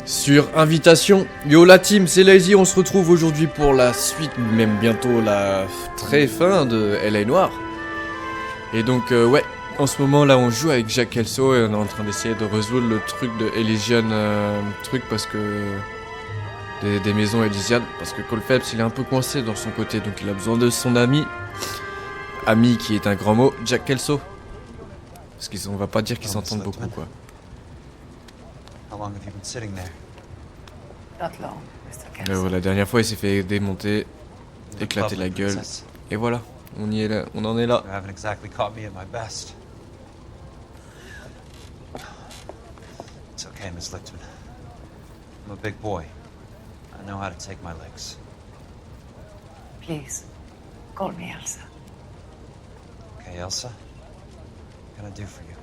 Sur invitation. Yo la team, c'est Lazy, on se retrouve aujourd'hui pour la suite, même bientôt la très fin de LA Noire. Et donc ouais, en ce moment là on joue avec Jack Kelso et on est en train d'essayer de résoudre le truc de Elysian truc parce que... Des maisons Elysian, parce que Cole Phelps il est un peu coincé dans son côté, donc il a besoin de son ami. Ami qui est un grand mot, Jack Kelso. Parce qu'on va pas dire qu'ils s'entendent beaucoup quoi. How long have you been sitting there? Not long, Mr. Mais Kelso. voilà, la dernière fois il s'est fait démonter, éclater la gueule. Et voilà, on y est là, on en est là. You haven't exactly caught me at my best. It's okay, Miss Lichtman. I'm a big boy. I know how to take my licks. Please, call me Elsa. Okay, Elsa? What can I do for you?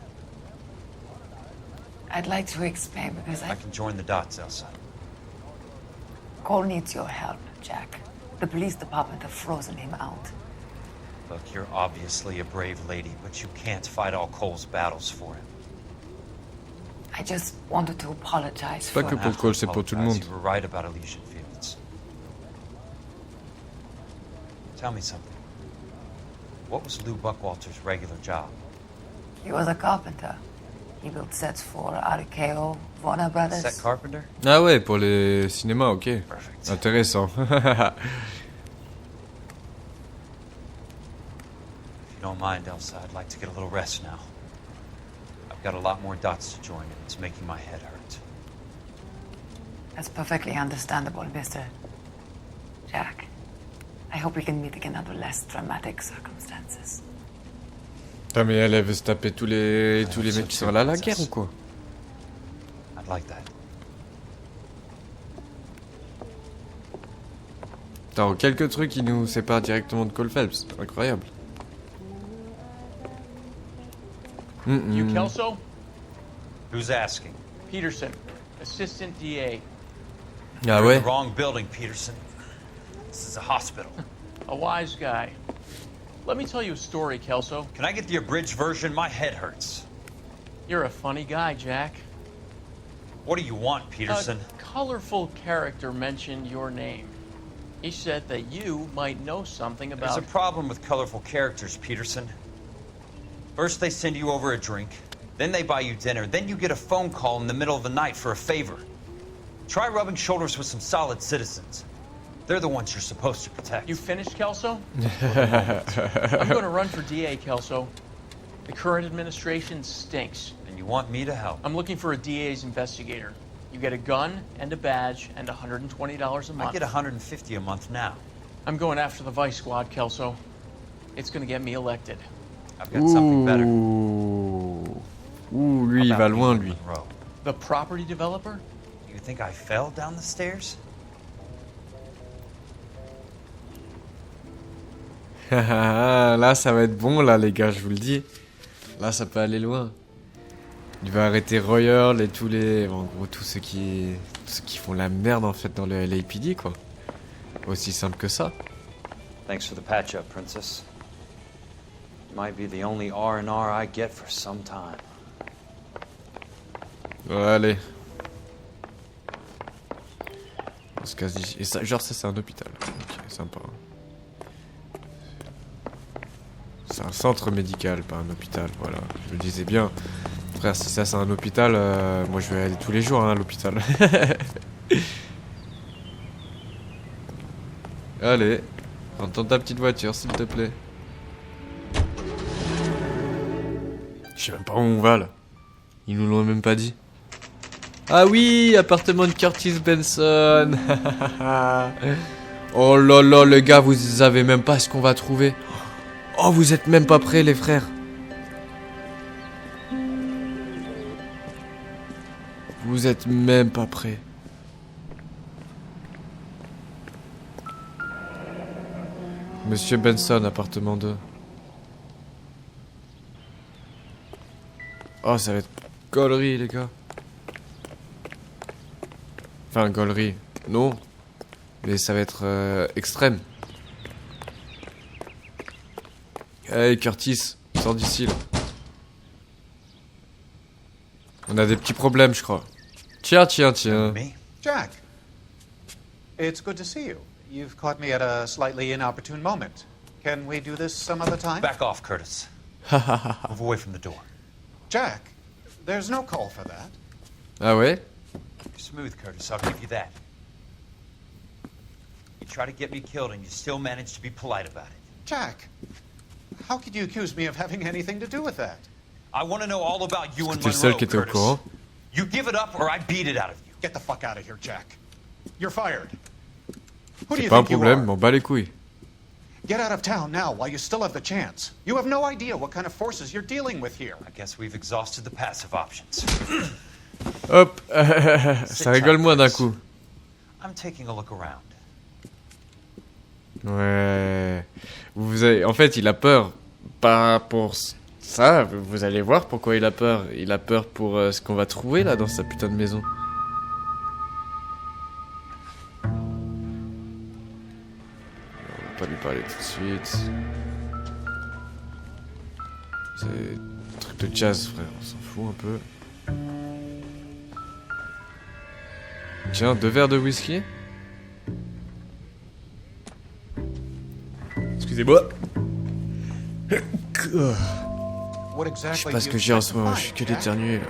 I'd like to explain because I can join the dots, Elsa. Cole needs your help, Jack. The police department have frozen him out. Look, you're obviously a brave lady, but you can't fight all Cole's battles for him. I just wanted to apologize Pas for... que pour Cole, c'est pour tout le monde. You were right about Elysian Fields. Tell me something. What was Lou Buckwalter's regular job? He was a carpenter. He built sets for RKO, Warner Brothers. Set carpenter? Ah ouais, pour les cinémas, ok. Perfect. Intéressant. If you don't mind, Elsa, I'd like to get a little rest now. I've got a lot more dots to join, and it's making my head hurt. That's perfectly understandable, Mr. Jack. I hope we can meet again under less dramatic circumstances. Putain, mais elle veut se taper tous les mecs qui sont là à la guerre ou quoi? I'd like that. Attends, quelques trucs qui nous séparent directement de Cole Phelps. Incroyable. You Kelso? Who's asking? Peterson, Assistant DA. Ah You're in ouais? the wrong building, Peterson. This is a hospital. A wise guy. Let me tell you a story, Kelso. Can I get the abridged version? My head hurts. You're a funny guy, Jack. What do you want, Peterson? A colorful character mentioned your name. He said that you might know something There's about... a problem with colorful characters, Peterson. First they send you over a drink, then they buy you dinner, then you get a phone call in the middle of the night for a favor. Try rubbing shoulders with some solid citizens. They're the ones you're supposed to protect. You finished, Kelso? I'm going to run for DA, Kelso. The current administration stinks. And you want me to help? I'm looking for a DA's investigator. You get a gun and a badge and $120 a month. I get $150 a month now. I'm going after the Vice Squad, Kelso. It's going to get me elected. I've got something better. Ouh, lui il va loin lui. Monroe. The property developer? You think I fell down the stairs? Là ça va être bon là les gars, je vous le dis. Là ça peut aller loin. Il va arrêter Royal et tous les... En gros tous ceux qui font la merde en fait dans le LAPD quoi. Aussi simple que ça. Thanks for the patch-up, Princess. Might be the only R&R I get for some time. Allez. On se casse d'ici. Et ça, genre ça c'est un hôpital. Ok, sympa. C'est un centre médical, pas un hôpital, voilà. Je le disais bien. Frère, si ça c'est un hôpital, moi je vais aller tous les jours hein, à l'hôpital. Allez, rentre dans ta petite voiture s'il te plaît. Je sais même pas où on va là. Ils nous l'ont même pas dit. Ah oui, appartement de Curtis Benson. Oh là là les gars, vous savez même pas ce qu'on va trouver. Oh, vous êtes même pas prêts les frères. Vous êtes même pas prêts. Monsieur Benson, appartement 2. Oh, ça va être gaulerie, les gars. Enfin, gaulerie. Non. Mais ça va être extrême. Hey, Curtis, sors d'ici, là. On a des petits problèmes, je crois. Tiens, tiens, tiens. Me? Jack, it's good to see you. You've caught me at a slightly inopportune moment. Can we do this some other time? Back off, Curtis. Move away from the door. Jack, there's no call for that. Ah ouais? You're smooth, Curtis. I'll give you that. You try to get me killed and you still manage to be polite about it. Jack, how could you accuse me of having anything to do with that? I want to know all about you and T'es le seul Monroe, qui était au Curtis. courant. You give it up or I beat it out of you. Get the fuck out of here, Jack. You're fired. Who do C'est you pas un think you problème, are? m'en bats les couilles. Get out of town now while you still have the chance. You have no idea what kind of forces you're dealing with here. I guess we've exhausted the passive options. Hop. Ça rigole moins d'un coup. I'm taking a look around. Ouais. Vous avez... En fait, il a peur. Pas pour ça. Vous allez voir pourquoi il a peur. Il a peur pour ce qu'on va trouver là dans sa putain de maison. On va pas lui parler tout de suite. C'est un truc de jazz, frère. On s'en fout un peu. Tiens, 2 verres de whisky. Excusez-moi. What Je exactly sais pas ce do que you j'ai en expect ce to moment, find, je suis que Jack? d'éternuer là.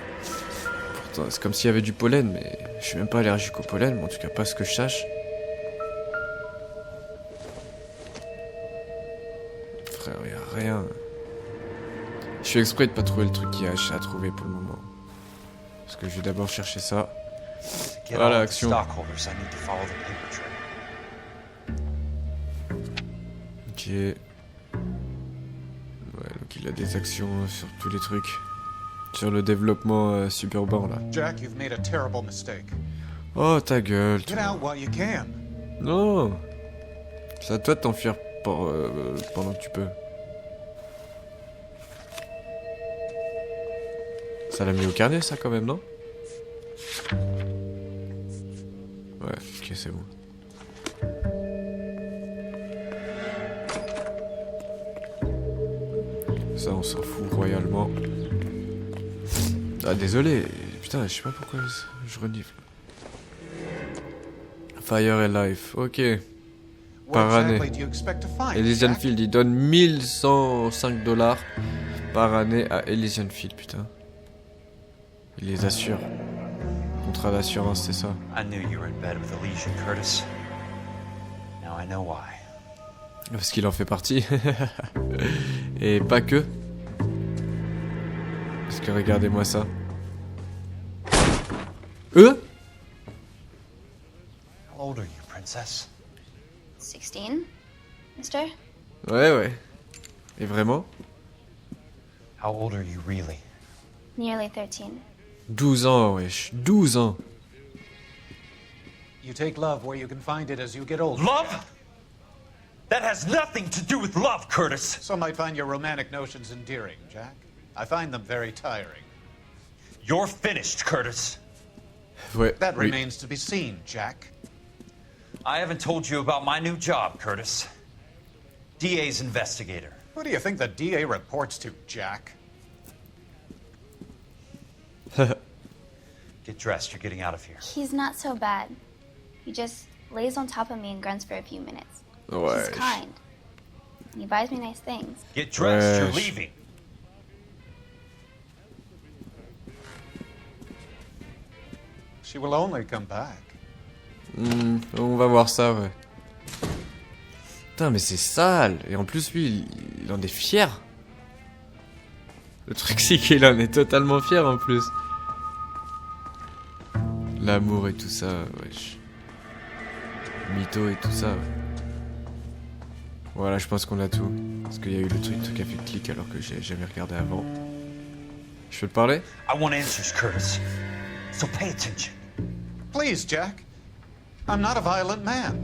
Pourtant, c'est comme s'il y avait du pollen, mais je suis même pas allergique au pollen, mais en tout cas pas ce que je sache. Frère, y a rien. Je fais exprès de pas trouver le truc qu'il y a à trouver pour le moment. Parce que je vais d'abord chercher ça. Get Voilà, all of the action. stockholders. I need to follow the paper trail. Ok. Ouais, donc il a des actions sur tous les trucs. Sur le développement suburbain là. Jack, you've made a terrible mistake. Oh ta gueule, Get toi. out while you can. Non. C'est à toi de t'enfuir pendant que tu peux. Ça l'a mis au carnet ça quand même, non? Ouais, ok, c'est bon. Ça, on s'en fout royalement. Ah, désolé. Putain, je sais pas pourquoi je renifle. Fire and Life, ok. Par What année. exactly do you expect to find, Elysian Jack? Field, il donne 1105 $ par année à Elysian Field, putain. Il les assure. Contrat d'assurance, c'est ça. I knew you were in bed with Elysian, Curtis. Now I know why. Parce qu'il en fait partie. Et pas que. Parce que regardez-moi ça. How old are you, princess? 16, mister? Ouais, ouais. Et vraiment? How old are you really? Nearly 13. 12 ans, wesh. 12 ans. You take love where you can find it as you get older. Love? Jack. That has nothing to do with love, Curtis. Some might find your romantic notions endearing, Jack. I find them very tiring. You're finished, Curtis. Ouais. That oui. remains to be seen, Jack. I haven't told you about my new job, Curtis. DA's investigator. Who do you think the DA reports to, Jack? Get dressed, you're getting out of here. He's not so bad. He just lays on top of me and grunts for a few minutes. Ouais. He's kind. And he buys me nice things. Get dressed, you're Wesh. leaving. She will only come back. On va voir ça, ouais. Putain, mais c'est sale. Et en plus, lui, il en est fier. Le truc, c'est qu'il en est totalement fier, en plus. L'amour et tout ça, wesh. Mytho et tout ça, ouais. Voilà, je pense qu'on a tout. Parce qu'il y a eu le truc qui a fait clic alors que j'ai jamais regardé avant. Je peux te parler? I want answers, Curtis. So pay attention. Please, Jack. I'm not a violent man.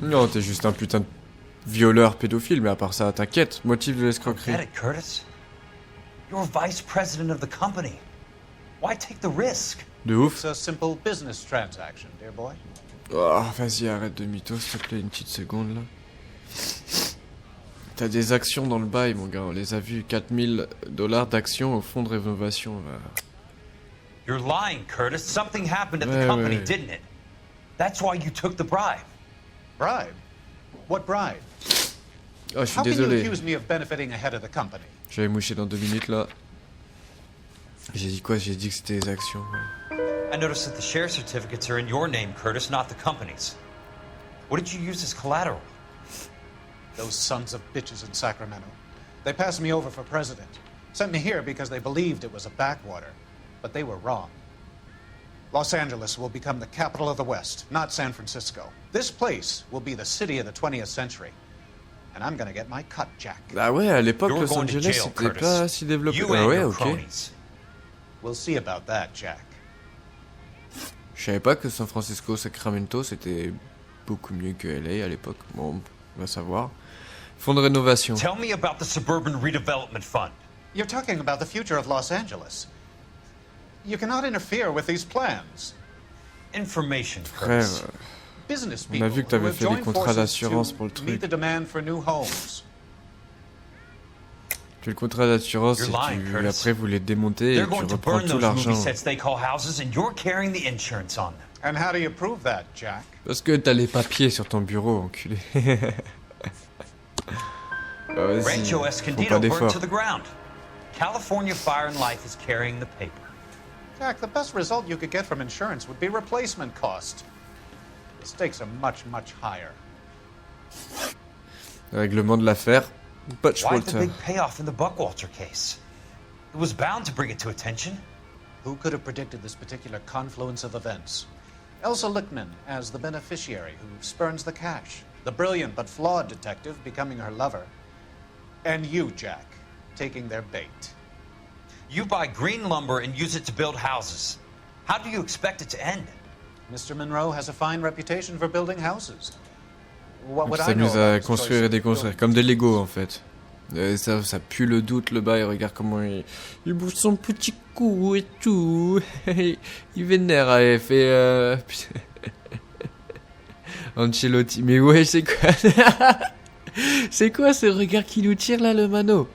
Non, t'es juste un putain de violeur pédophile, mais à part ça, t'inquiète. Motif de l'escroquerie. Get it, Curtis? You're vice president of the company. Why take the risk? De ouf. It's a simple business transaction, dear boy. Oh, vas-y, arrête de mytho, s'il te plaît, une petite seconde là. T'as des actions dans le bail, mon gars, on les a vus. 4000 $ d'actions au fonds de rénovation. You're lying, Curtis. Something happened at the company, didn't it? That's why you took the bribe. Bribe? What bribe? Oh, je suis How can you désolé. accuse me of benefiting ahead of the company? Je vais moucher dans 2 minutes là. J'ai dit quoi? J'ai dit que c'était les actions. Ouais. I noticed that the share certificates are in your name, Curtis, not the company's. What did you use as collateral? Those sons of bitches in Sacramento. They passed me over for president. Sent me here because they believed it was a backwater. But they were wrong. Los Angeles will become the capital of the West, not San Francisco. This place will be the city of the 20th century. And I'm gonna get my cut, Jack. Ah ouais, à l'époque, You're Los going to Angeles, jail, c'était Curtis. pas si développé. You Ah and ouais, your ok. cronies. We'll see about that, Jack. Je savais pas que San Francisco, Sacramento, c'était beaucoup mieux que LA à l'époque. Bon, on va savoir. Fonds de rénovation. Tell me about the Suburban Redevelopment Fund. You're talking about the future of Los Angeles. You cannot interfere with these plans. Information, Frère, Curtis. Business on people a vu que who t'avais have fait des joined contrats forces d'assurance to pour le meet truc. the demand for new homes. Tu fais le contrat d'assurance et You're lying, tu, Curtis. après vous les démontez et They're tu going to reprends burn tout those l'argent. movie sets they call houses, and you're carrying the insurance on them. And how do you prove that, Jack? Parce que t'as les papiers sur ton bureau, enculé. Bah, vas-y, Rancho faut pas Escondido burnt d'effort. to the ground. California Fire and Life is carrying the paper. Jack, the best result you could get from insurance would be replacement cost. The stakes are much, much higher. Règlement de l'affaire. Why the Butchwalter. big payoff in the Buckwalter case? It was bound to bring it to attention. Who could have predicted this particular confluence of events? Elsa Lichtman as the beneficiary who spurns the cash. The brilliant but flawed detective becoming her lover. And you, Jack, taking their bait. You buy green lumber and use it to build houses. How do you expect it to end? Mr. Monroe has a fine reputation for building houses. What Ils would I know s'amusent à about his construire choice et of déconstruire, building? comme des Lego en fait. Ça pue le doute le bas et regarde comment il bouge son petit cou et tout. Il vénère, il fait Ancelotti. Mais ouais, c'est quoi c'est quoi ce regard qui nous tire là, le mano?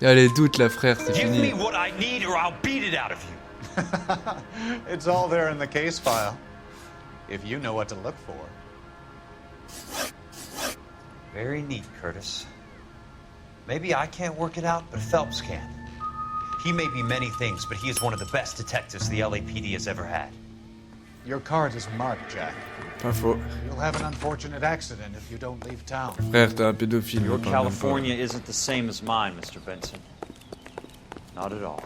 Allez, doute là, frère, c'est Give fini. me what I need or I'll beat it out of you. It's all there in the case file. If you know what to look for. Very neat, Curtis. Maybe I can't work it out, but Phelps can. He may be many things, but he is one of the best detectives the LAPD has ever had. Your card is marked, Jack. Pas faux. You'll have an unfortunate accident if you don't leave town. Frère, t'es un pédophile. Your me parle même pas. California isn't the same as mine, Mr. Benson. Not at all.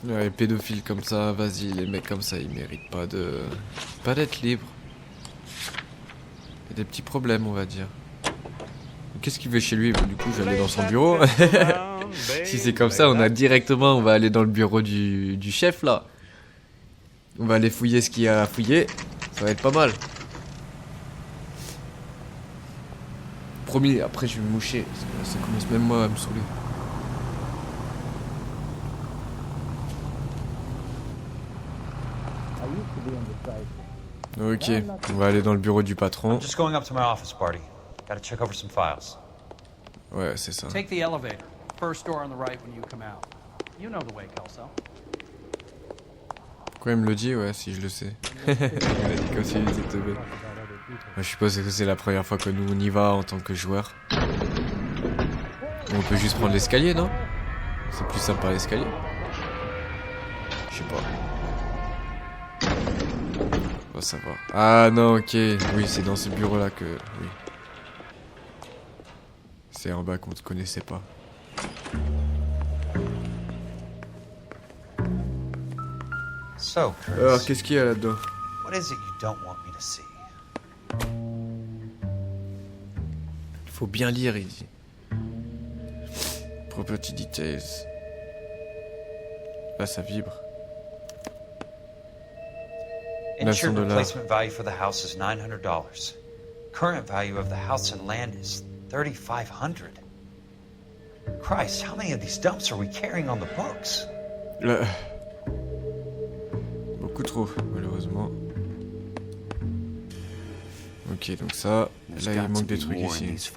Ouais, les pédophiles comme ça, vas-y, les mecs comme ça, ils méritent pas d'être libres. Il y a des petits problèmes, on va dire. Qu'est-ce qu'il veut chez lui? Bon, du coup, je vais aller dans son bureau. Si c'est comme ça, on va aller dans le bureau du chef, là. On va aller fouiller ce qu'il y a à fouiller. Ça va être pas mal. Promis, après je vais me moucher. Parce que ça commence même moi à me saouler. Ok, on va aller dans le bureau du patron. I'm just going up to my office, Barty. Gotta check over some files. Ouais, c'est ça. Take the elevator. First door on the right when you come out. You know the way, Kelso. Pourquoi il me le dit? Ouais, si je le sais. Il a dit comme s'il était teubé. Je suppose que c'est la première fois que nous on y va en tant que joueur. On peut juste prendre l'escalier, non? C'est plus simple par l'escalier. Je sais pas. On va savoir. Ah non, ok. Oui, c'est dans ce bureau-là que... Oui. C'est en bas qu'on ne connaissait pas. So, Curtis, Alors, qu'est-ce qu'il y a là-dedans? what is it you don't want me to see? Il faut bien lire, il dit. Property details. Là, ça vibre. Insured $900. replacement value for the house is $900. Current value of the house and land is $3,500. Christ, how many of these dumps are we carrying on the books? Là. Beaucoup trop, malheureusement. Ok, donc ça, là il manque des trucs ici.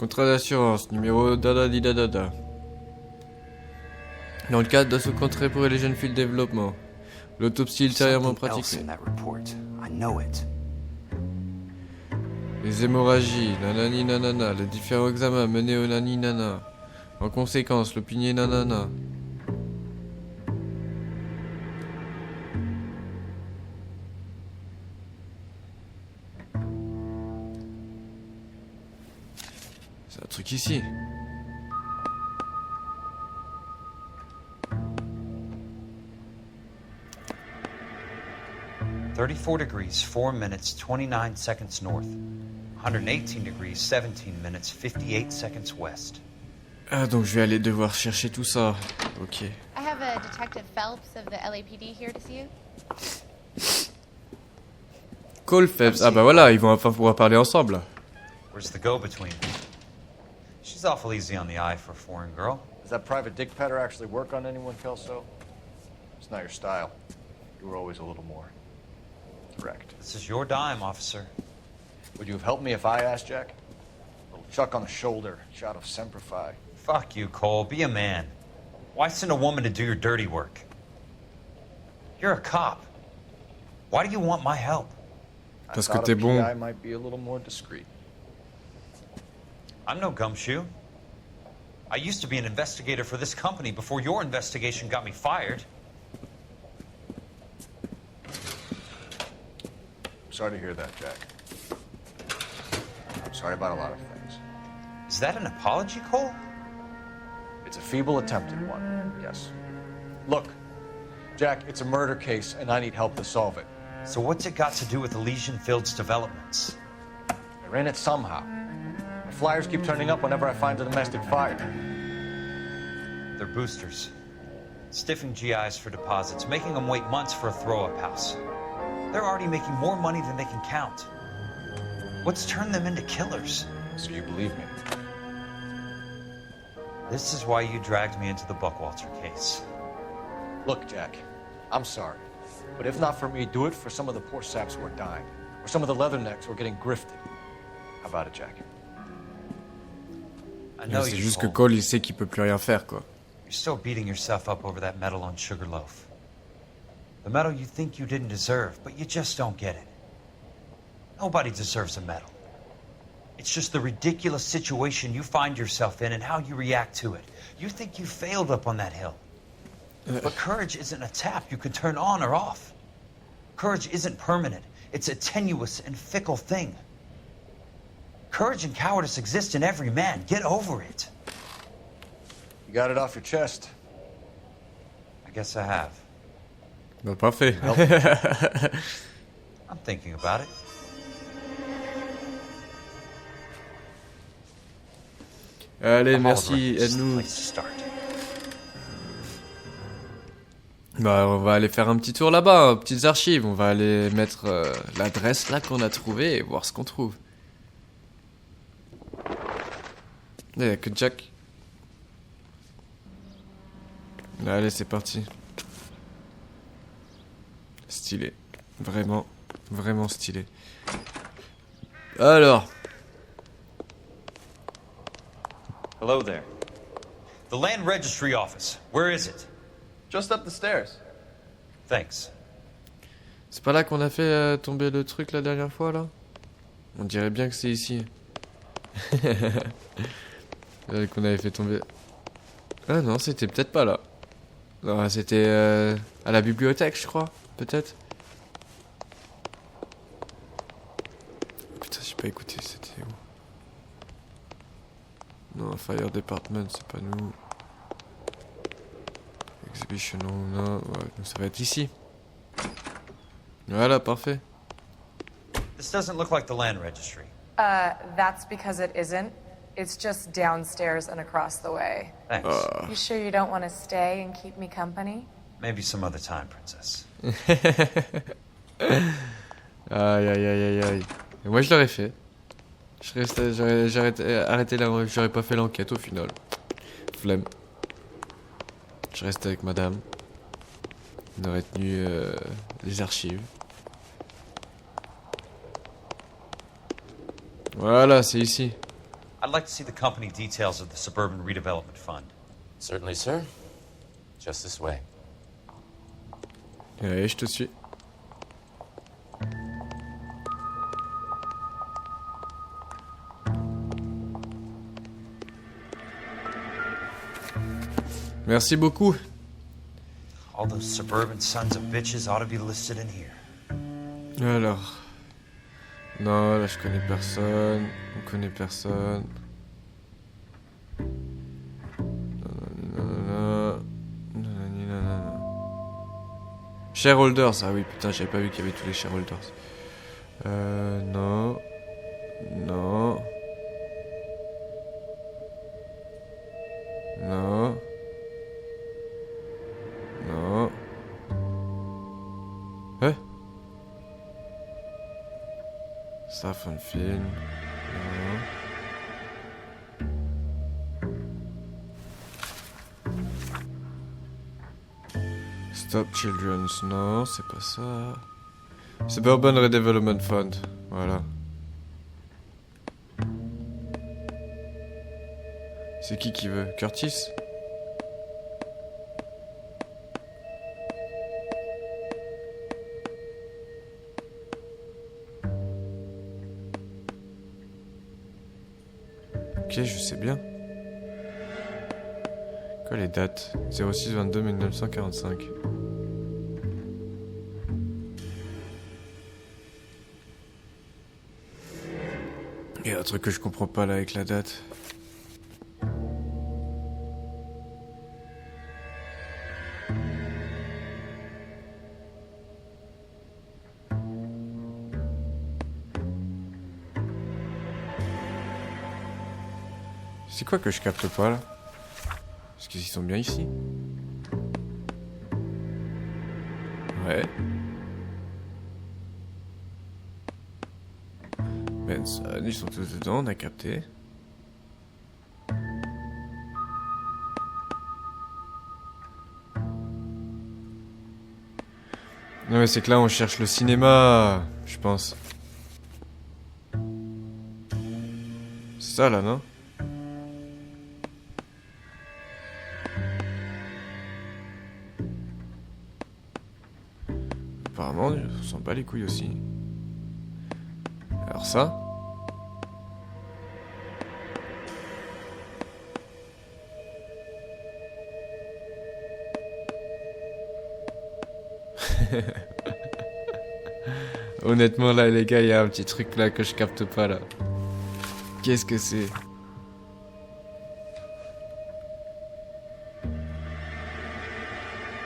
Contrat d'assurance, numéro dadadidadada. Dans le cadre de ce contrat pour les jeunes filles de développement, l'autopsie ultérieurement Something else pratiquée. in that report. I know it. Les hémorragies, nanani nanana, les différents examens menés au nani nana. En conséquence, l'opinion nanana. C'est un truc ici. $34 degrees, 4 minutes, 29 seconds north. 118 degrees, 17 minutes, 58 seconds west. Ah, donc je vais aller devoir chercher tout ça. Ok. I have a Detective Phelps of the LAPD here to see you. Cole Phelps. Ah bah voilà, ils vont enfin pouvoir parler ensemble. Where's the go-between? She's awful easy on the eye for a foreign girl. Does that private dick petter actually work on anyone, Kelso? It's not your style. You were always a little more direct. This is your dime, officer. Would you have helped me if I asked, Jack? A little chuck on the shoulder, shot of Semper Fi. Fuck you, Cole. Be a man. Why send a woman to do your dirty work? You're a cop. Why do you want my help? Parce I que thought t'es a bon. PI might be a little more discreet. I'm no gumshoe. I used to be an investigator for this company before your investigation got me fired. Sorry to hear that, Jack. I'm sorry about a lot of things. Is that an apology, Cole? It's a feeble attempt at one, yes. Look, Jack, it's a murder case, and I need help to solve it. So what's it got to do with Elysian Fields developments? They're in it somehow. The flyers keep turning up whenever I find a domestic fire. They're boosters. Stiffing GIs for deposits, making them wait months for a throw-up house. They're already making more money than they can count. What's turned them into killers? So you believe me? This is why you dragged me into the Buckwalter case. Look, Jack, I'm sorry. But if not for me, do it for some of the poor saps who are dying. Or some of the leathernecks who are getting grifted. How about it, Jack? I know C'est you, juste que Cole. Cole il sait qu'il peut plus rien faire quoi. You're still beating yourself up over that medal on Sugarloaf. The medal you think you didn't deserve, but you just don't get it. Nobody deserves a medal. It's just the ridiculous situation you find yourself in and how you react to it. You think you failed up on that hill. But courage isn't a tap you can turn on or off. Courage isn't permanent. It's a tenuous and fickle thing. Courage and cowardice exist in every man. Get over it. You got it off your chest. I guess I have. Bah parfait. I'm thinking about it. Allez, I'm all merci, right. This is the aide-nous. place to start. Bah on va aller faire un petit tour là-bas, hein, petites archives. On va aller mettre l'adresse là qu'on a trouvée et voir ce qu'on trouve. Il n'y a que Jack. Allez, c'est parti. Stylé. Vraiment, vraiment stylé. Alors, Hello there. The Land Registry Office. Where is it? Just up the stairs. Thanks. c'est pas là qu'on a fait tomber le truc la dernière fois là? On dirait bien que c'est ici. Qu'on avait fait tomber. Ah non, c'était peut-être pas là. Non, c'était à la bibliothèque, je crois. Peut-être. Putain, j'ai pas écouté, c'était où? Non, Fire Department, c'est pas nous. Exhibition, non. Ouais, donc ça va être ici. Voilà, parfait. This doesn't look like the Land Registry. That's because it isn't. It's just downstairs and across the way. Thanks. You sure you don't want to stay and keep me company? Maybe some other time, Princess. Aïe aïe aïe aïe aïe. Et moi je l'aurais fait. J'aurais arrêté là, j'aurais pas fait l'enquête au final. Flemme. Je reste avec madame. On aurait tenu les archives. Voilà, c'est ici. I'd like to see the company details of the Suburban Redevelopment Fund. Certainly, sir. Just this way. Allez, je te suis. Merci beaucoup. All those suburban sons of bitches ought to be listed in here. Alors. Non, là je connais personne. On connaît personne. Shareholders, ah oui, putain, j'avais pas vu qu'il y avait tous les shareholders. Non. Non. Non. Non. Hein? Ça, fun film. Non. Stop Children's, non, c'est pas ça. C'est Urban Redevelopment Fund, voilà. C'est qui veut? Curtis? Ok, je sais bien. Quoi les dates? 06-22 1945. Il y a un truc que je comprends pas là avec la date. C'est quoi que je capte pas là? Est-ce qu'ils sont bien ici? Ouais. Benson, ils sont tous dedans, on a capté. Non mais c'est que là on cherche le cinéma, je pense. C'est ça là, non? Apparemment, on s'en bat les couilles aussi. Alors ça? Honnêtement là les gars, il y a un petit truc là que je capte pas là. Qu'est-ce que c'est?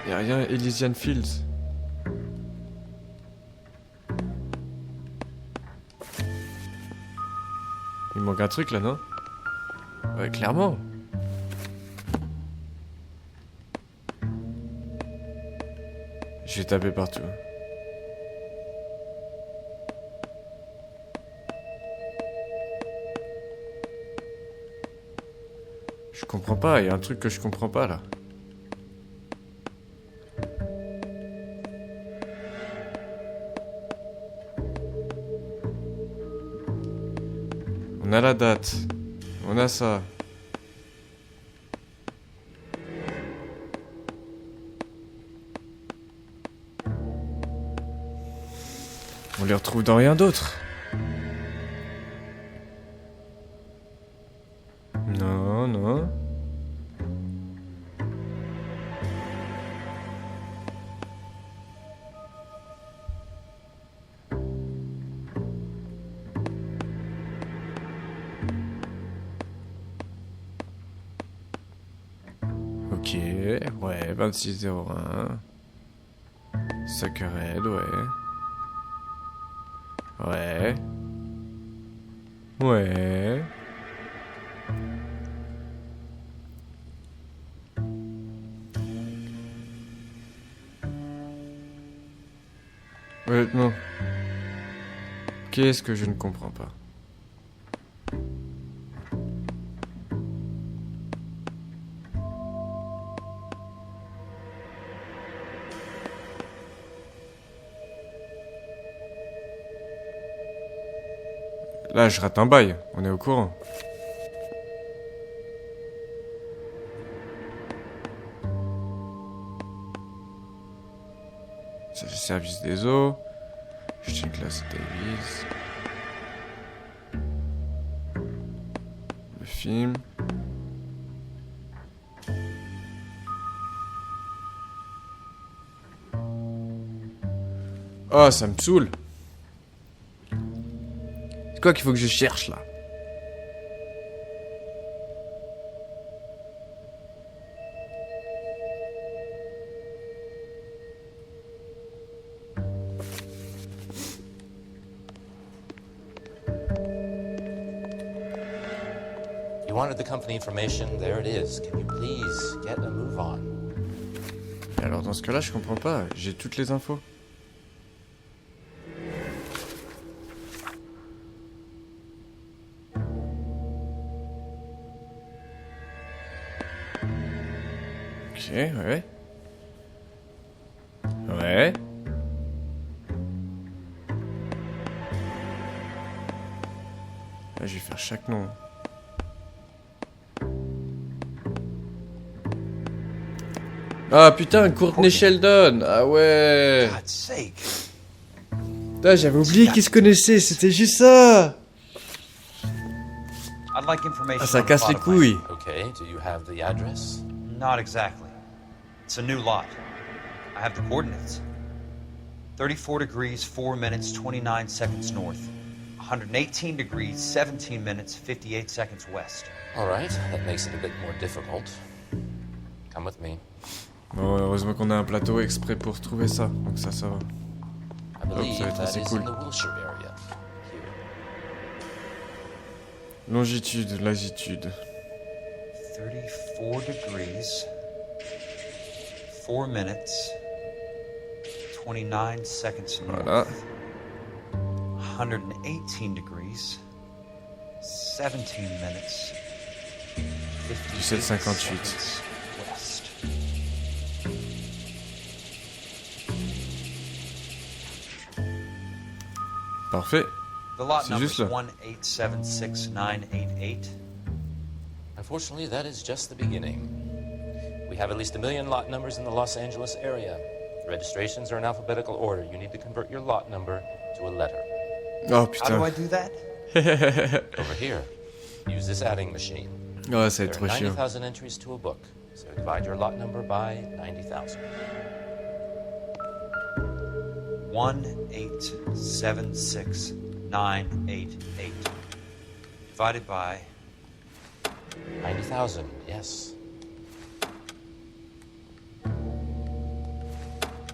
Y a rien Elysian Fields. Il manque un truc là, non? Ouais, clairement. Je vais taper partout. Je comprends pas, il y a un truc que je comprends pas là. On a la date. On a ça. On les retrouve dans rien d'autre. Non, non. Ok, ouais, 2601. Suckerhead, ouais. Ouais. Ouais. Honnêtement. Qu'est-ce que je ne comprends pas? Là, je rate un bail, on est au courant. Ça, c'est service des eaux. Je tiens classe Davis. Le film. Oh, ça me saoule. C'est quoi qu'il faut que je cherche là? You wanted the company information, there it is. Can you please get a move on? Et alors dans ce cas-là, je comprends pas. J'ai toutes les infos. Ok, ouais. Ouais. Là, je vais faire chaque nom. Ah putain, Courtney Sheldon. Ah ouais. Putain, j'avais oublié qu'ils se connaissaient, c'était juste ça. Ah, ça casse les couilles. Okay, do you have the address? Not exactly. It's a new lot. I have the coordinates. 34 degrees, 4 minutes, 29 seconds north. 118 degrees, 17 minutes, 58 seconds west. All right, that makes it a bit more difficult. Come with me. Bon, heureusement qu'on a un plateau exprès pour trouver ça, donc ça va. I believe ça va être that assez is cool. in the Wilshire area. Longitude, latitude. 34 degrees, 4 minutes, 29 seconds north. Voilà. 118 degrees, 17 minutes, 58 17,58. seconds west. Parfait. The lot C'est number juste is là. 1876988. Unfortunately, that is just the beginning. We have at least 1 million lot numbers in the Los Angeles area. Registrations are in alphabetical order. You need to convert your lot number to a letter. Oh How do putain. I do that? Over here, use this adding machine. Ouais, ça va There être are trop chiant. 90,000 entries to a book, so divide your lot number by 90,000. 1876988 divided by 90,000, yes.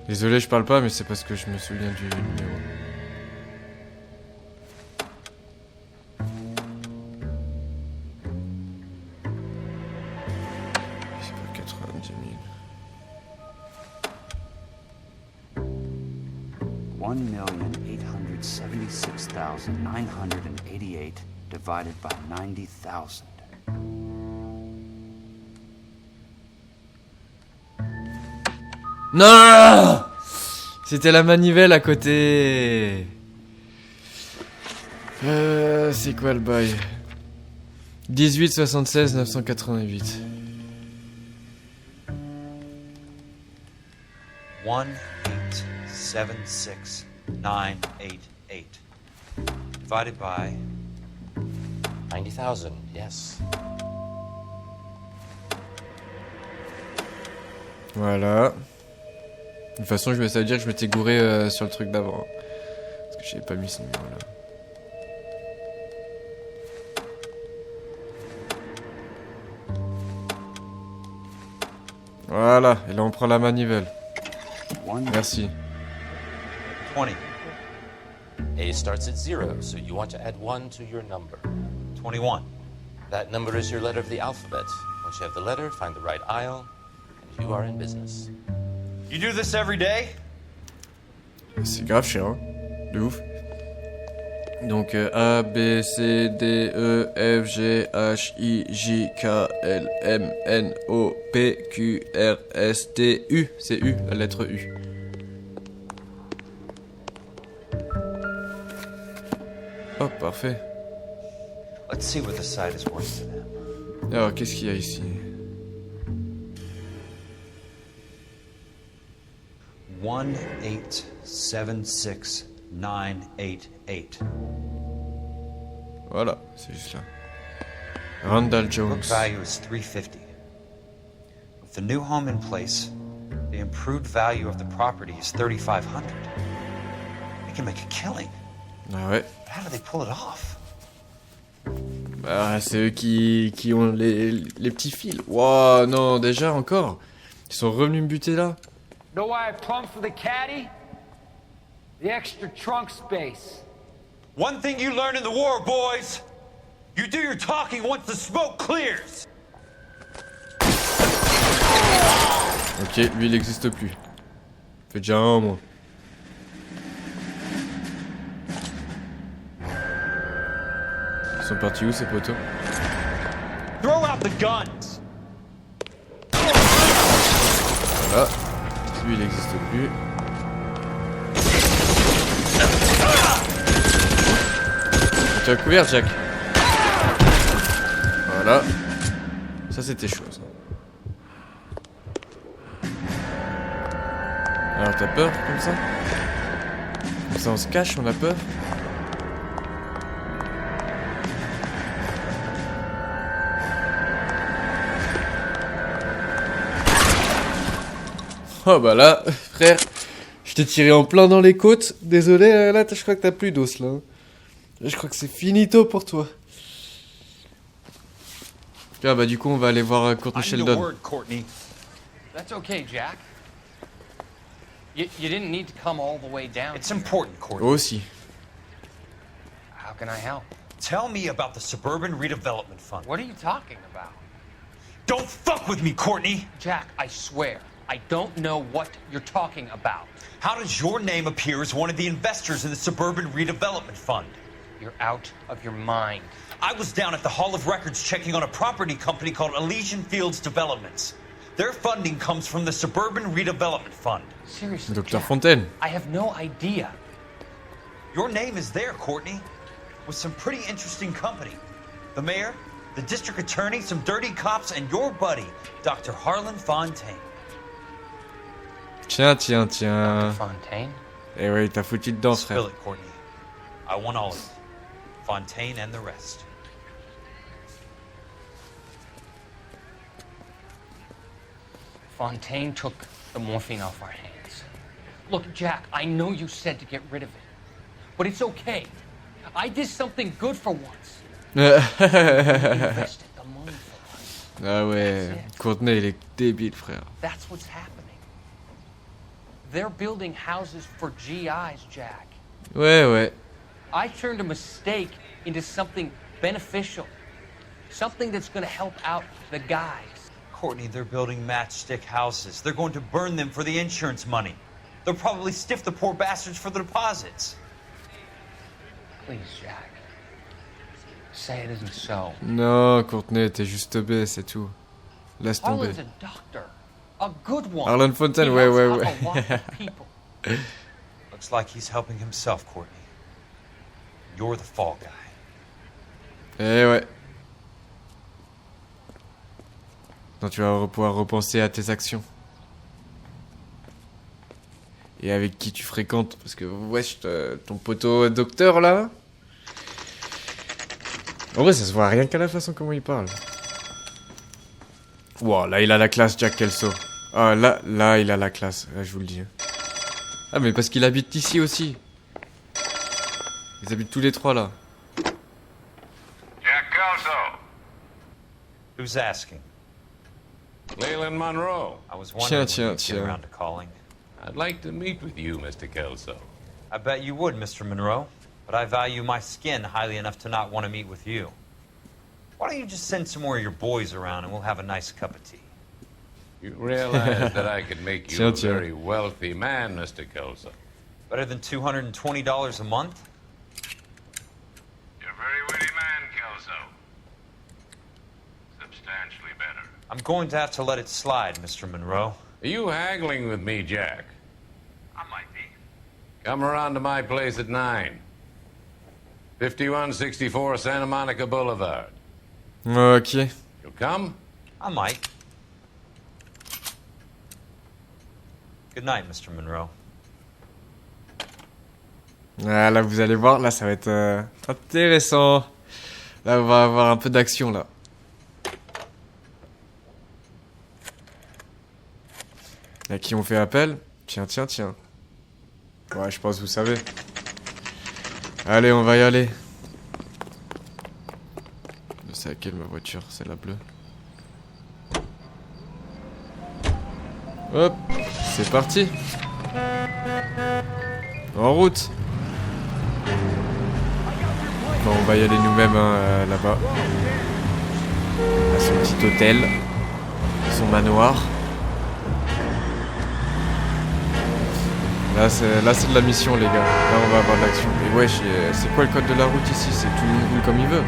Désolé, je parle pas, mais c'est parce que je me souviens du numéro. C'est pas 90 000. 1,876,988 divided by 90,000. Non! C'était la manivelle à côté. C'est quoi le bail? 18 76 988. 1876988 divided by 90,000, yes. Voilà. De toute façon, ça veut dire que je m'étais gouré sur le truc d'avant. Parce que j'avais pas mis ce numéro-là. Voilà, et là on prend la manivelle. Merci. 20, A starts at 0, so you want to add 1 to your number. 21, That number is your letter of the alphabet. Once you have the letter, find the right aisle, and you are in business. You do this every day? C'est grave cher, hein. De ouf. Donc A, B, C, D, E, F, G, H, I, J, K, L, M, N, O, P, Q, R, S, T, U. C'est U, la lettre U. Oh, parfait. Let's see what the site is worth to them. Alors, qu'est-ce qu'il y a ici? 1876988. Voilà, c'est juste là. Randall Jones. Book value is 350. With the new home in place, the improved value of the property is 3,500. They can make a killing. Ah ouais. How do they pull it off? Bah, c'est eux qui ont les petits fils. Wow, non, déjà encore. Ils sont revenus me buter là. Know why I plumbed for the caddy? The extra trunk space. One thing you learn in the war, boys. You do your talking once the smoke clears. Ok, lui il n'existe plus. Fait déjà un au moins. Ils sont partis où ces poteaux? Throw out the guns. Voilà. Lui il n'existe plus. Tu as couvert, Jack. Voilà. Ça c'était chaud ça. Alors t'as peur comme ça? Comme ça on se cache, on a peur? Oh bah là, frère, je t'ai tiré en plein dans les côtes. Désolé, là je crois que t'as plus d'os là. Je crois que c'est finito pour toi. Ah bah du coup on va aller voir Courtney Sheldon. Word, Courtney. That's okay, Jack. You didn't need to come all the way down. It's important, Courtney. Aussi. How can I help? Tell me about the Suburban Redevelopment Fund. What are you talking about? Don't fuck with me, Courtney! Jack, I swear, I don't know what you're talking about. How does your name appear as one of the investors in the Suburban Redevelopment Fund? You're out of your mind. I was down at the Hall of Records checking on a property company called Elysian Fields Developments. Their funding comes from the Suburban Redevelopment Fund. Seriously, Dr. Jack, Fontaine. I have no idea. Your name is there, Courtney, with some pretty interesting company. The mayor, the district attorney, some dirty cops, and your buddy, Dr. Harlan Fontaine. Tiens. Dr. Fontaine? Eh oui, t'as foutu dedans, Spill frère. it, Courtney. I want all of it. Fontaine and the rest. Fontaine took the morphine off our hands. Look, Jack, I know you said to get rid of it, but it's okay. I did something good for once. Invested the money for us. Ah ouais, Courtney il est débile, frère. That's what's happening. They're building houses for GIs, Jack. Ouais. I turned a mistake into something beneficial. Something that's going to help out the guys. Courtney, they're building matchstick houses. They're going to burn them for the insurance money. They'll probably stiff the poor bastards for the deposits. Please, Jack. Say it isn't so. Non, Courtney, t'es juste bête, c'est tout. Laisse tomber. Harlan's a doctor. A good one. Harlan Fontaine, He ouais. helps out a lot of people. Looks like he's helping himself, Courtney. You're the fall guy. Eh ouais. Donc tu vas pouvoir repenser à tes actions. Et avec qui tu fréquentes. Parce que, wesh, ton poteau docteur, là. En vrai, ça se voit rien qu'à la façon comment il parle. Wow, là, il a la classe, Jack Kelso. Ah, là, il a la classe. Là, je vous le dis. Ah, mais parce qu'il habite ici aussi. Ils habitent tous les trois, là. Jack Kelso. Who's asking? Leland Monroe. I was wondering when you'd get Tiens. around to calling. I'd like to meet with you, Mr. Kelso. I bet you would, Mr. Monroe. But I value my skin highly enough to not want to meet with you. Why don't you just send some more of your boys around and we'll have a nice cup of tea? You realize that I could make you a very wealthy man, Mr. Kelso. Better than $220 a month? You're a very witty man, Kelso. Substantially better. I'm going to have to let it slide, Mr. Monroe. Are you haggling with me, Jack? I might be. Come around to my place at 9. 5164 Santa Monica Boulevard. Ok. You'll come? I might. Good night, Mr. Monroe. Ah, là, vous allez voir, là, ça va être intéressant. Là, on va avoir un peu d'action, là. À qui on fait appel? Tiens. Ouais, je pense que vous savez. Allez, on va y aller. C'est laquelle ma voiture? C'est la bleue. Hop, c'est parti. En route. Bon, on va y aller nous-mêmes hein, là-bas. À son petit hôtel. Son manoir. Là c'est de la mission les gars. Là on va avoir de l'action. Et ouais, c'est quoi le code de la route ici? C'est tout le monde roule comme il veut.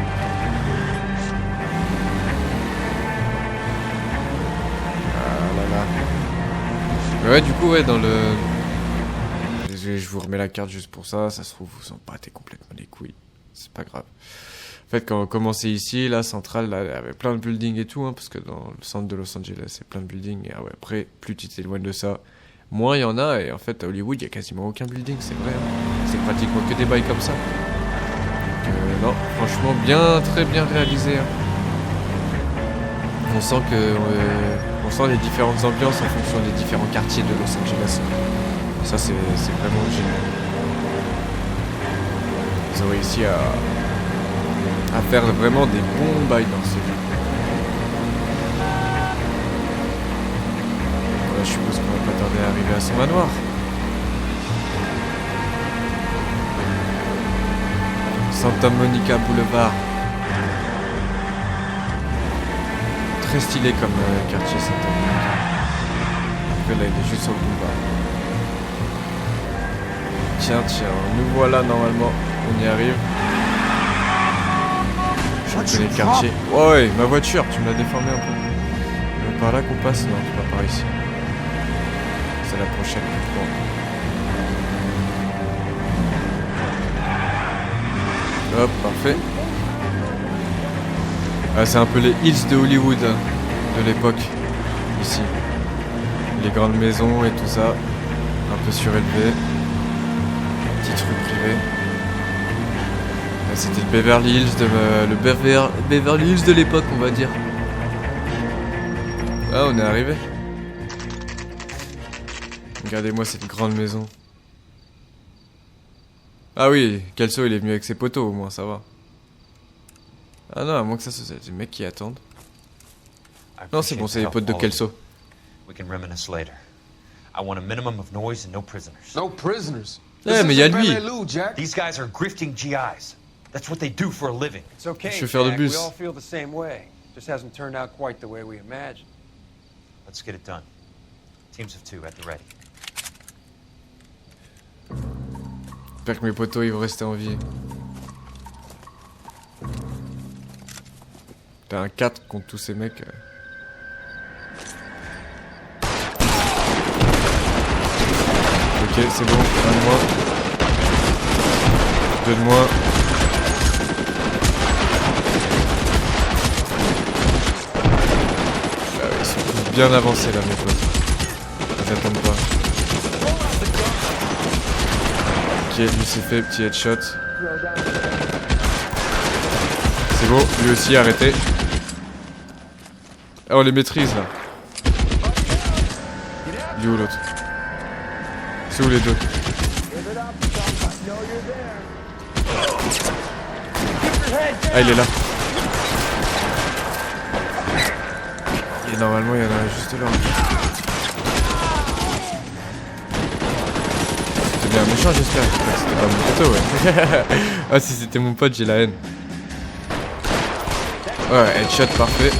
Ah là là. Ouais, du coup ouais, dans le... Désolé, je vous remets la carte juste pour ça. Ça se trouve vous en battez complètement les couilles. C'est pas grave. En fait, quand on commençait ici, la centrale, là, il y avait plein de buildings et tout, hein, parce que dans le centre de Los Angeles, c'est plein de buildings. Et ah ouais, après, plus tu t'éloignes de ça, moins il y en a. Et en fait, à Hollywood, il y a quasiment aucun building, c'est vrai. Hein. C'est pratiquement que des bails comme ça. Donc, non, franchement, très bien réalisé. Hein. On sent on sent les différentes ambiances en fonction des différents quartiers de Los Angeles. Ça, c'est vraiment génial. Ils ont réussi à faire vraiment des bons bails dans ce jeu. Voilà, je suppose qu'on va pas tarder à arriver à son manoir. Santa Monica Boulevard. Très stylé comme quartier Santa Monica. Après là, il est juste sur le boulevard. Tiens, nous voilà normalement. On y arrive. Je connais le quartier. Ouais, ma voiture, tu me l'as déformée un peu. Par là qu'on passe? Non, c'est pas par ici. C'est la prochaine. Bon. Hop, parfait. Ah, c'est un peu les Hills de Hollywood hein, de l'époque. Ici. Les grandes maisons et tout ça. Un peu surélevé. Petite rue privée. C'était le Beverly Hills Beverly Hills de l'époque, on va dire. Ah, on est arrivé. Regardez-moi cette grande maison. Ah oui, Kelso il est venu avec ses poteaux au moins, ça va. Ah non, à moins que ça soit des mecs qui attendent. Non, c'est bon, c'est les potes de Kelso. We can reminisce later. I want a minimum of noise and no prisoners. No prisoners? Ouais, mais il y a lui. These guys are grifting GIs. That's what they do for a living. It's okay, chauffeur de Jack. bus. We all feel the same way. Just hasn't turned out quite the way we imagined. Let's get it done. Teams of 2 at the ready. J'espère que mes potos ils vont rester en vie. T'as un 4 contre tous ces mecs. Ok, c'est bon, un de moins. Deux de moins. Ah ouais, ils sont tous bien avancés là, mes potes. Ils attendent pas. Ok, lui c'est fait, petit headshot. C'est bon, lui aussi arrêté. Ah, on les maîtrise là. Il est où l'autre? C'est où les deux? Ah, il est là. Et normalement il y en a juste là. C'était bien méchant j'espère. C'était pas mon poteau ouais. Ah si c'était mon pote j'ai la haine. Ouais, headshot parfait.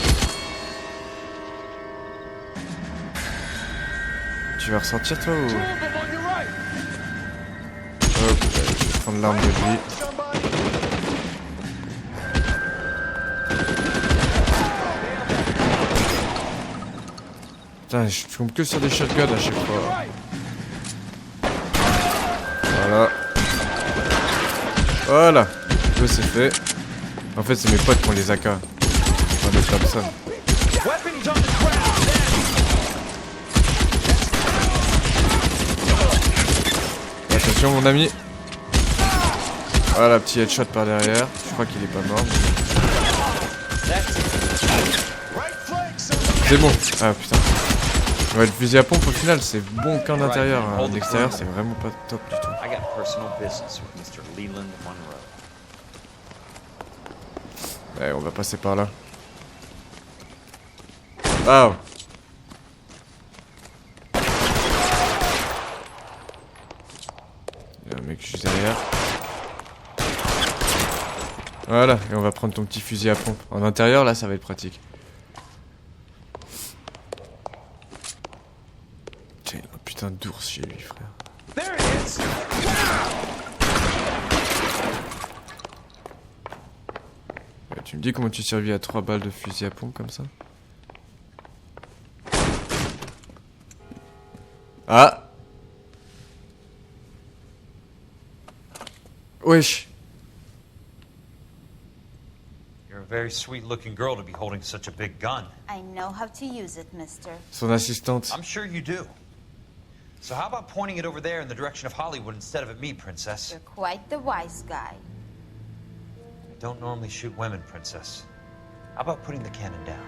Tu vas ressortir toi ou... Hop, je vais prendre l'arme de lui. Putain, je tombe que sur des shotguns à chaque fois. Voilà. Voilà. Le c'est fait. En fait, c'est mes potes qui ont les AK. On va mettre comme ça. Attention mon ami. Voilà, petit headshot par derrière. Je crois qu'il est pas mort. C'est bon. Ah putain. Ouais, le fusil à pompe au final c'est bon qu'en intérieur. En extérieur c'est vraiment pas top du tout. Ouais, on va passer par là. Waouh. Il y a un mec juste derrière. Voilà, et on va prendre ton petit fusil à pompe. En intérieur là ça va être pratique. Tiens, il y a un putain d'ours chez lui frère. Tu me dis comment tu survis à 3 balles de fusil à pompe comme ça? Ah! Wesh! You're a very sweet-looking girl to be holding such a big gun. I know how to use it, mister. Son assistante. I'm sure you do. So how about pointing it over there in the direction of Hollywood instead of at me, princess? You're quite the wise guy. I don't normally shoot women, princess. How about putting the cannon down?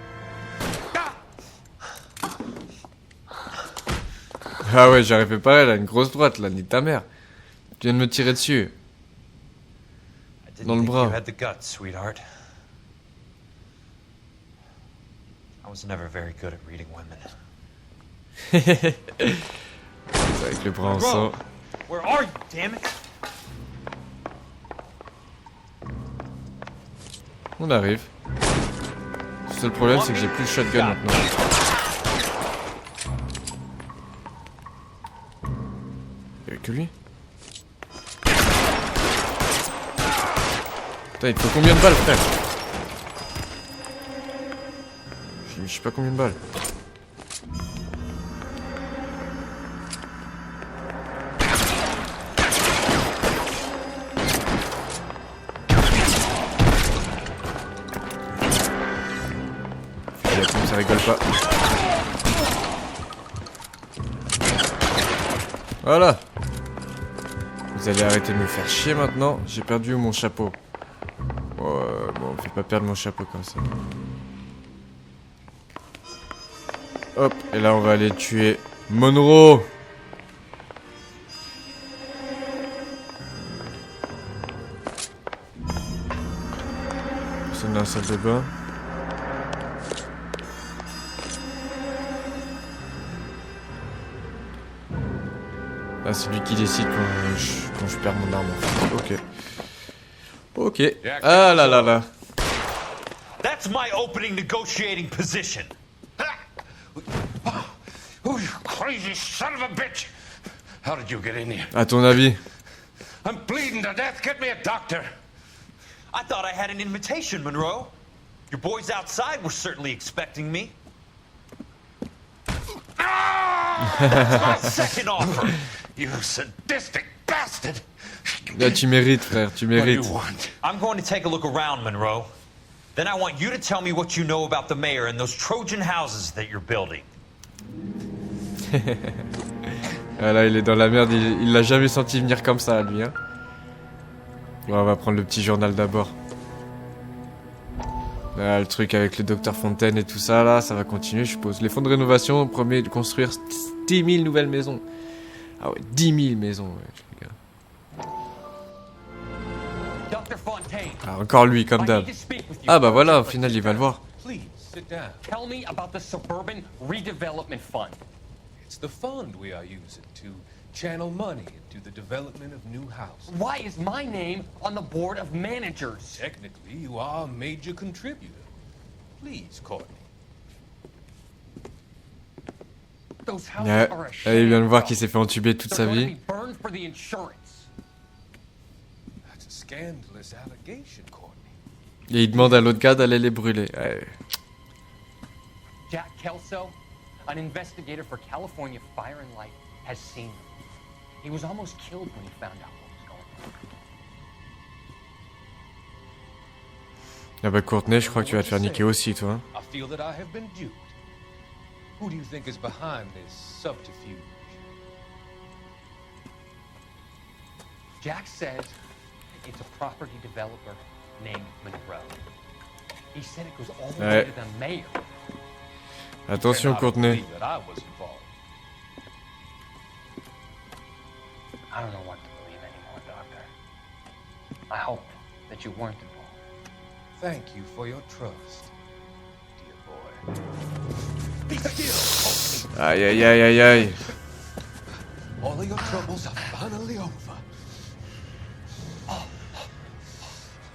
Ah ouais, j'arrivais pas, elle a une grosse droite là, ni ta mère. Tu viens de me tirer dessus. Dans le bras. You had the guts, sweetheart. I was never very good at reading women. Avec le bras en sang. Where are you, damn it? On arrive. Le seul problème c'est que j'ai plus le shotgun maintenant. Y'a que lui. Putain, il te faut combien de balles, frère? Je sais pas combien de balles. Ça rigole pas. Voilà. Vous allez arrêter de me faire chier maintenant. J'ai perdu mon chapeau. Bon, on fait pas perdre mon chapeau comme ça. Hop, et là on va aller tuer Monroe. Personne dans la salle de bain. Ah, c'est lui qui décide quand je perds mon arme. Ok. Ok. Ah là là là. That's my opening negotiating position. Oh, you crazy son of a bitch! How did you get in here? À ton avis? I'm bleeding to death. Get me a doctor. I thought I had an invitation, Monroe. Your boys outside were certainly expecting me. That's my second offer. You sadistic bastard. Là, tu mérites, frère, tu mérites. I'm going to take a look around, Monroe. Then I want you to tell me what you know about the mayor and those Trojan houses that you're building. Ah là, il est dans la merde, il l'a jamais senti venir comme ça, lui. Hein. Bon, on va prendre le petit journal d'abord. Là, le truc avec le docteur Fontaine et tout ça, là, ça va continuer, je suppose. Les fonds de rénovation promet de construire 10 000 nouvelles maisons. Ah ouais, 10 000 maisons, ouais, ah, encore lui, comme d'hab. Ah bah voilà, au final, il va le voir. Tell me about the Suburban Redevelopment Fund. It's the fund we are using to channel money into the development of new houses. Why is my name on the board of managers? Technically, you are a major contributor. Please, Courtney. Those houses Ouais. are a Là, il vient de shame. voir qu'il s'est fait entuber toute sa They're going vie. to be burned for the insurance. That's a scandalous allegation, Courtney. Et il demande à l'autre gars d'aller les brûler. Ouais. Jack Kelso, an investigator for California Fire and Life, has seen them. He was almost killed when he found out what was going on. Ah bah Courtney, je crois que tu vas te faire niquer aussi, toi. I feel that I have been duped. Who do you think is behind this subterfuge? Jack says it's a property developer named Monroe. He said it goes all the way to the mayor. Attention, Courtney. I don't know what to believe anymore, Doctor. I hope that you weren't involved. Thank you for your trust, dear boy. Be still! Aïe, aïe, aïe, aïe, aïe. All of your troubles are finally over.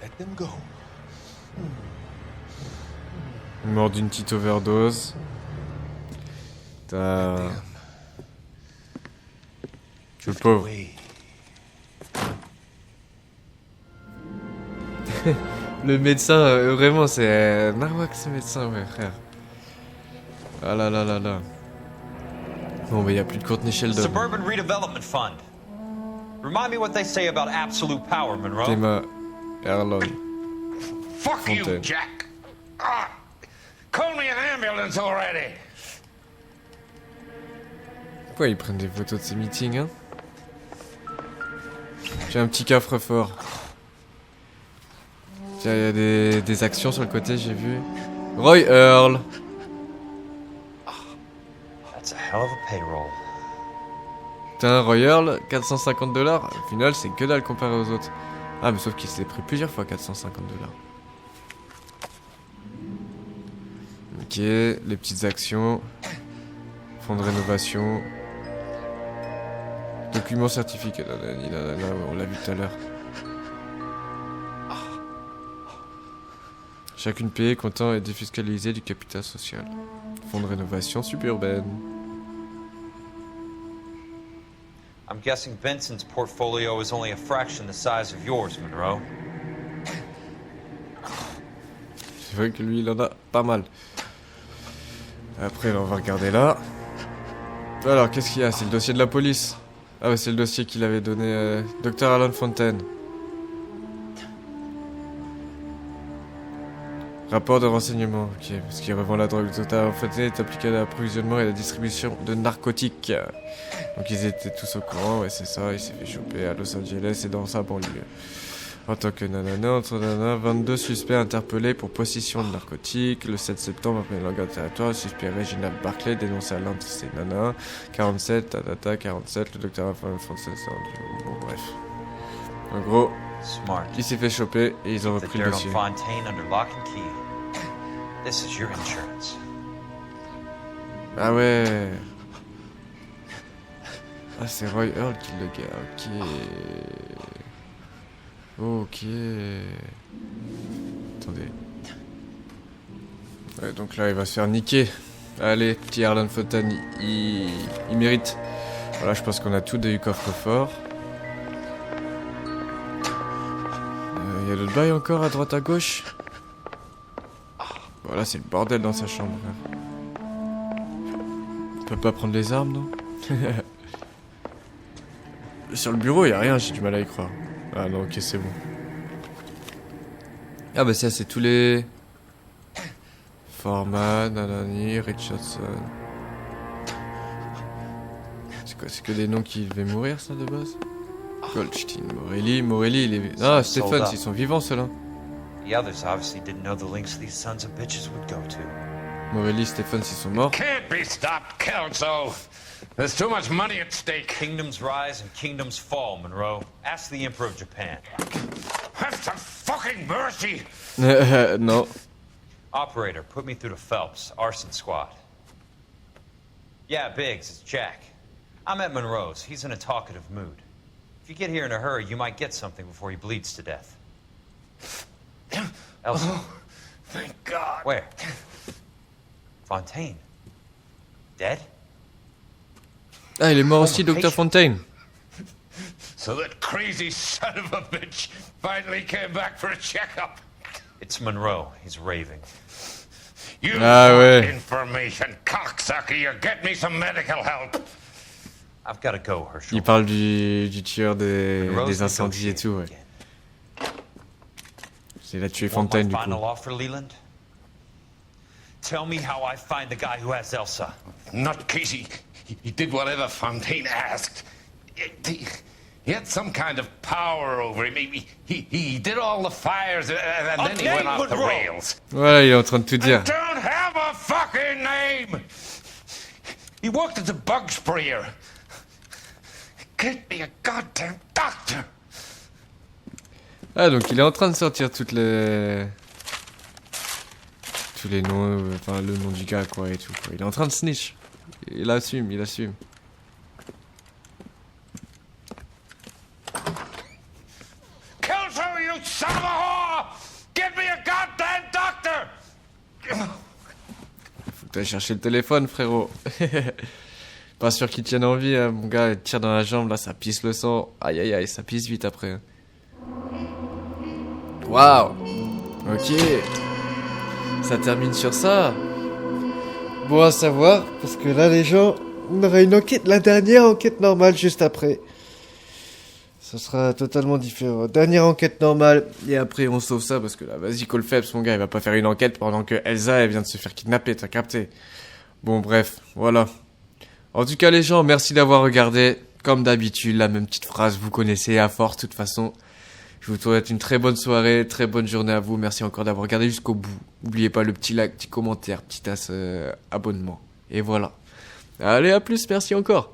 Let them go. Mort d'une petite overdose. T'as... Le pauvre. Le médecin, vraiment, c'est Narwhal ce médecin, ouais, frère. Ah là là là là. Bon, bah, y a plus de Courtney Sheldon. Suburban Redevelopment Fund. Remind me what they say about absolute power, Monroe. Théma, Erlon. Fuck you, Jack. Call me an ambulance already. Pourquoi ils prennent des photos de ces meetings, hein? J'ai un petit coffre-fort. Tiens, il y a des actions sur le côté, j'ai vu. Roy Earl. That's a hell of a payroll. Putain, Roy Earl, $450. Au final, c'est que dalle comparé aux autres. Ah, mais sauf qu'il s'est pris plusieurs fois $450. Ok, les petites actions. Fonds de rénovation. Document certificat. On l'a vu tout à l'heure. Chacune payée, comptant et défiscalisée du capital social. Fonds de rénovation suburbaine. I'm guessing Benson's portfolio is only a fraction the size of yours, Monroe. C'est vrai que lui, il en a pas mal. Après, on va regarder là. Alors, qu'est-ce qu'il y a? C'est le dossier de la police. Ah ouais, c'est le dossier qu'il avait donné Dr. Alan Fontaine. Rapport de renseignement, ok, parce qu'il revend la drogue. Le Dr. Alan Fontaine est appliqué à l'approvisionnement et à la distribution de narcotiques. Donc ils étaient tous au courant, ouais c'est ça, il s'est fait choper à Los Angeles et dans sa banlieue. En tant que nanana, entre nanana, 22 suspects interpellés pour possession de narcotiques. Le 7 septembre, après le langage territoire, le suspect Reginald Barclay dénonçait à l'un de ses nanas. 47, tatata, 47, le docteur Alan Fontaine s'est rendu. Bon, bref. En gros, il s'est fait choper et ils ont repris le dossier. Ah ouais. Ah, c'est Roy Earl qui le gars, ok. Ok. Attendez. Ouais, donc là, il va se faire niquer. Allez, petit Alan Fontaine, il mérite. Voilà, je pense qu'on a tout du coffre-fort. Il y a d'autres bails encore à droite à gauche. Voilà, c'est le bordel dans sa chambre. On peut pas prendre les armes, non? Sur le bureau, il a rien, j'ai du mal à y croire. Ah non, ok, c'est bon. Ah bah ça, c'est tous les... Foreman, Anani, Richardson... C'est quoi, c'est que des noms qui devaient mourir, ça, de base? Goldstein, Morelli, il est... Ah, Stephen, ils sont vivants, ceux-là. The others obviously didn't know the lengths these sons of bitches would go to. Morelli, Stephen, ils sont morts. Can't be stopped, Kelso. There's too much money at stake. Kingdoms rise and kingdoms fall, Monroe. Ask the Emperor of Japan. Have some fucking mercy. No. Operator, put me through to Phelps, arson squad. Yeah, Biggs, it's Jack. I'm at Monroe's. He's in a talkative mood. If you get here in a hurry, you might get something before he bleeds to death. Elsa. Oh, thank God. Where? Fontaine. Dead? Ah, il est mort aussi, Dr. Fontaine. So that crazy son of a bitch finally came back for a checkup. It's Monroe. He's raving. You ouais. information, cocksucker. You get me some medical help. I've got to go, Herschel. Il parle du tueur des incendies et tout, ouais. Il a tué Fontaine, du coup. Final offer, Leland? Tell me how I find the guy who has Elsa. Not Casey. He did whatever Fontaine asked. He had some kind of power over him. He did all the fires, and then he went off the rails. Voilà, il est en train de tout dire. I don't have a fucking name! He worked as a bug sprayer. Get me a goddamn doctor! Ah, donc il est en train de sortir tous les noms, enfin le nom du gars quoi et tout quoi. Il est en train de snitch. Il assume, il assume. Kelso, you son of a whore! Get me a goddamn doctor! Faut que t'ailles chercher le téléphone, frérot. Pas sûr qu'il tienne en vie, hein. Mon gars, il tire dans la jambe, là, ça pisse le sang. Aïe aïe aïe, ça pisse vite après. Waouh. Ok. Ça termine sur ça. Bon à savoir, parce que là, les gens, on aura une enquête, la dernière enquête normale juste après. Ça sera totalement différent. Dernière enquête normale, et après on sauve ça, parce que là, vas-y, Cole Phelps, mon gars, il va pas faire une enquête pendant que Elsa, elle vient de se faire kidnapper, t'as capté. Bon, bref, voilà. En tout cas, les gens, merci d'avoir regardé. Comme d'habitude, la même petite phrase, vous connaissez à force, de toute façon. Je vous souhaite une très bonne soirée, très bonne journée à vous. Merci encore d'avoir regardé jusqu'au bout. N'oubliez pas le petit like, petit commentaire, petit abonnement. Et voilà. Allez, à plus, merci encore.